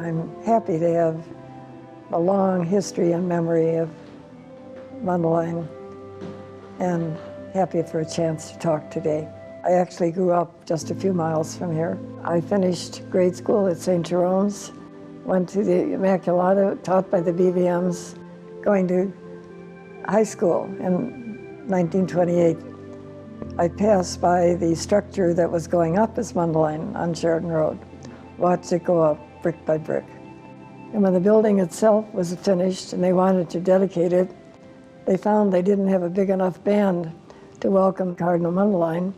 I'm happy to have a long history and memory of Mundelein and happy for a chance to talk today. I actually grew up just a few miles from here. I finished grade school at St. Jerome's, went to the Immaculata, taught by the BVMs, going to high school in 1928. I passed by the structure that was going up as Mundelein on Sheridan Road, watched it go up brick by brick. And when the building itself was finished and they wanted to dedicate it, they found they didn't have a big enough band to welcome Cardinal Mundelein.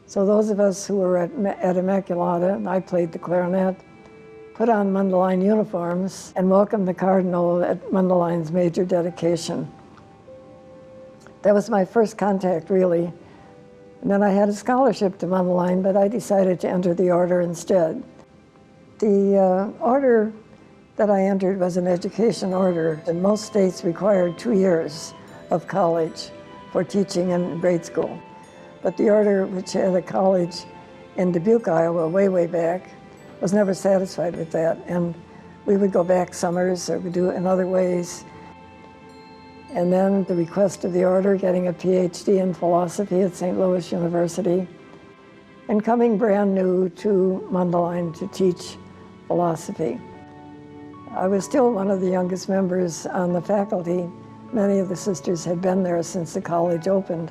So those of us who were at Immaculata, and I played the clarinet, put on Mundelein uniforms and welcomed the Cardinal at Mundelein's major dedication. That was my first contact, really. And then I had a scholarship to Mundelein, but I decided to enter the order instead. The order that I entered was an education order, and most states required 2 years of college for teaching in grade school. But the order, which had a college in Dubuque, Iowa, way back, was never satisfied with that. And we would go back summers or we'd do it in other ways. And then the request of the order, getting a PhD in philosophy at St. Louis University, and coming brand new to Mundelein to teach philosophy. I was still one of the youngest members on the faculty. Many of the sisters had been there since the college opened.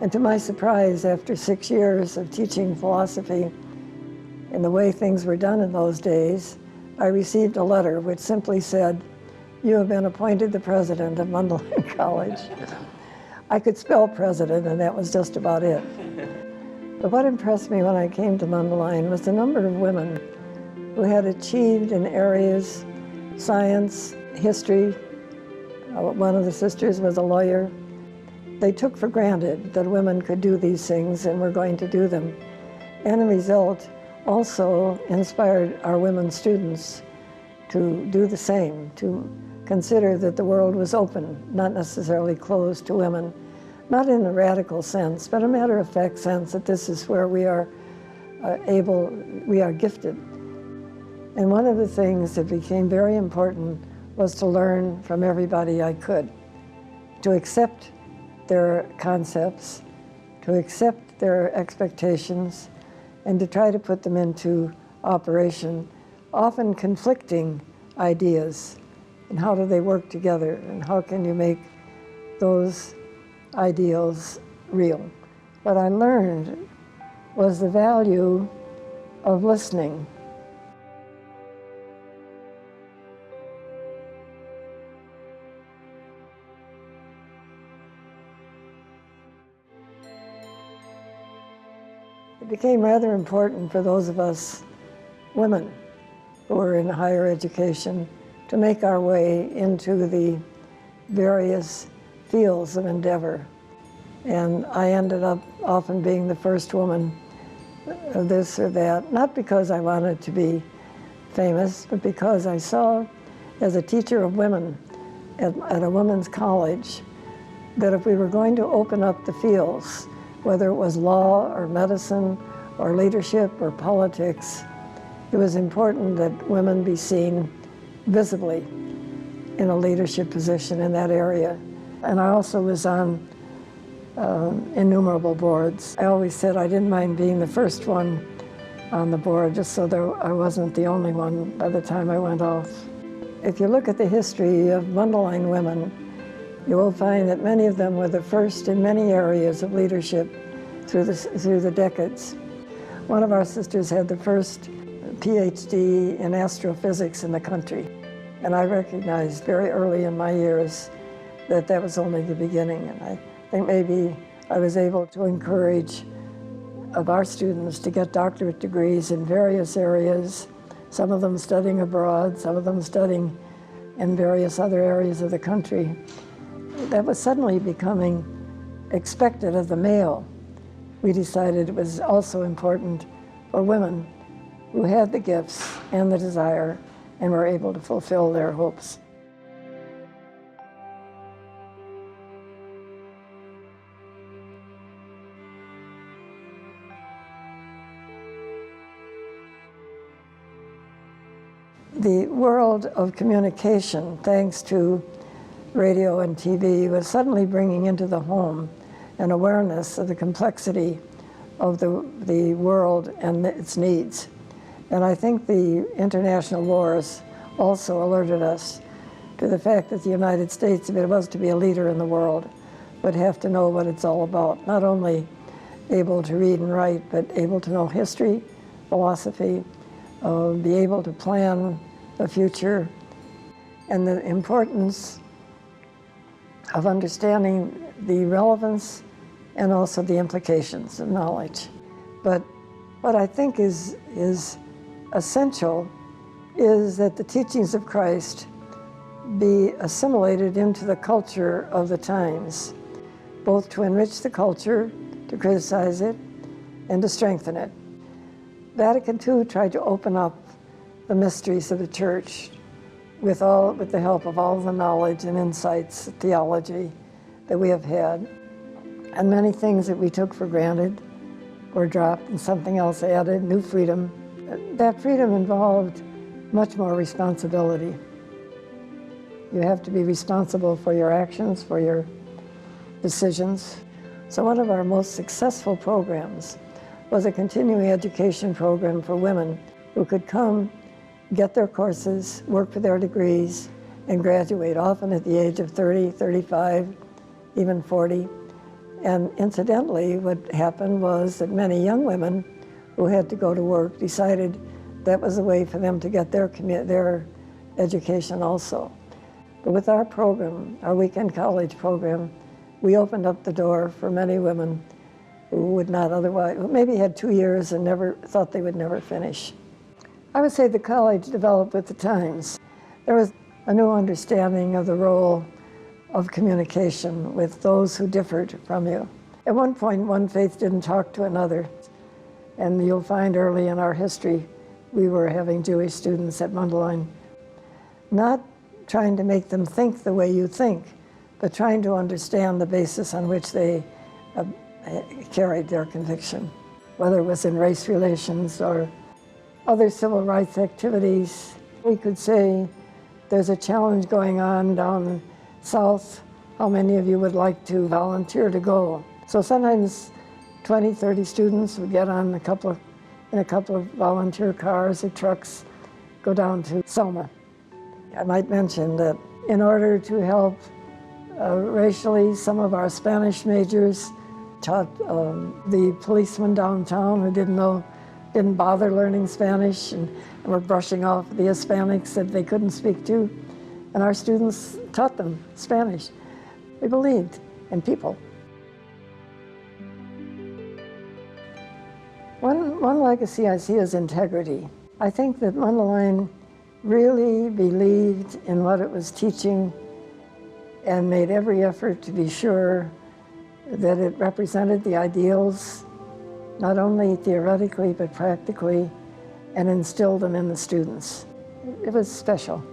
And to my surprise, after 6 years of teaching philosophy and the way things were done in those days, I received a letter which simply said, "You have been appointed the president of Mundelein College." I could spell president, and that was just about it. But what impressed me when I came to Mundelein was the number of women who had achieved in areas, science, history. One of the sisters was a lawyer. They took for granted that women could do these things and were going to do them. And the result also inspired our women students to do the same, to consider that the world was open, not necessarily closed to women, not in a radical sense, but a matter-of-fact sense that this is where we are we are gifted. And one of the things that became very important was to learn from everybody I could, to accept their concepts, to accept their expectations, and to try to put them into operation, often conflicting ideas. And how do they work together? And how can you make those ideals real? What I learned was the value of listening. It became rather important for those of us women who were in higher education to make our way into the various fields of endeavor. And I ended up often being the first woman of this or that, not because I wanted to be famous, but because I saw as a teacher of women at a women's college that if we were going to open up the fields, whether it was law or medicine or leadership or politics, it was important that women be seen visibly in a leadership position in that area. And I also was on innumerable boards. I always said I didn't mind being the first one on the board, just so that I wasn't the only one by the time I went off. If you look at the history of Mundelein women, you will find that many of them were the first in many areas of leadership through the decades. One of our sisters had the first PhD in astrophysics in the country, and I recognized very early in my years that that was only the beginning, and I think maybe I was able to encourage of our students to get doctorate degrees in various areas, some of them studying abroad, some of them studying in various other areas of the country. That was suddenly becoming expected of the male. We decided it was also important for women who had the gifts and the desire and were able to fulfill their hopes. The world of communication, thanks to radio and TV, was suddenly bringing into the home an awareness of the complexity of the world and its needs. And I think the international wars also alerted us to the fact that the United States, if it was to be a leader in the world, would have to know what it's all about. Not only able to read and write, but able to know history, philosophy, be able to plan the future, and the importance of understanding the relevance and also the implications of knowledge. But what I think is essential is that the teachings of Christ be assimilated into the culture of the times, both to enrich the culture, to criticize it, and to strengthen it. Vatican II tried to open up the mysteries of the Church with the help of all the knowledge and insights, theology that we have had. And many things that we took for granted were dropped and something else added, new freedom. That freedom involved much more responsibility. You have to be responsible for your actions, for your decisions. So one of our most successful programs was a continuing education program for women who could come, get their courses, work for their degrees, and graduate, often at the age of 30, 35, even 40. And incidentally, what happened was that many young women who had to go to work decided that was a way for them to get their education also. But with our program, our weekend college program, we opened up the door for many women who would not otherwise, who maybe had 2 years and never thought they would never finish. I would say the college developed with the times. There was a new understanding of the role of communication with those who differed from you. At one point, one faith didn't talk to another. And you'll find early in our history, we were having Jewish students at Mundelein, not trying to make them think the way you think, but trying to understand the basis on which they carried their conviction, whether it was in race relations or other civil rights activities. We could say there's a challenge going on down south. How many of you would like to volunteer to go? So sometimes 20, 30 students would get on in a couple of volunteer cars or trucks, go down to Selma. I might mention that in order to help racially, some of our Spanish majors taught the policemen downtown who didn't bother learning Spanish and were brushing off the Hispanics that they couldn't speak to. And our students taught them Spanish. We believed in people. One legacy I see is integrity. I think that Mundelein really believed in what it was teaching and made every effort to be sure that it represented the ideals, not only theoretically but practically, and instilled them in the students. It was special.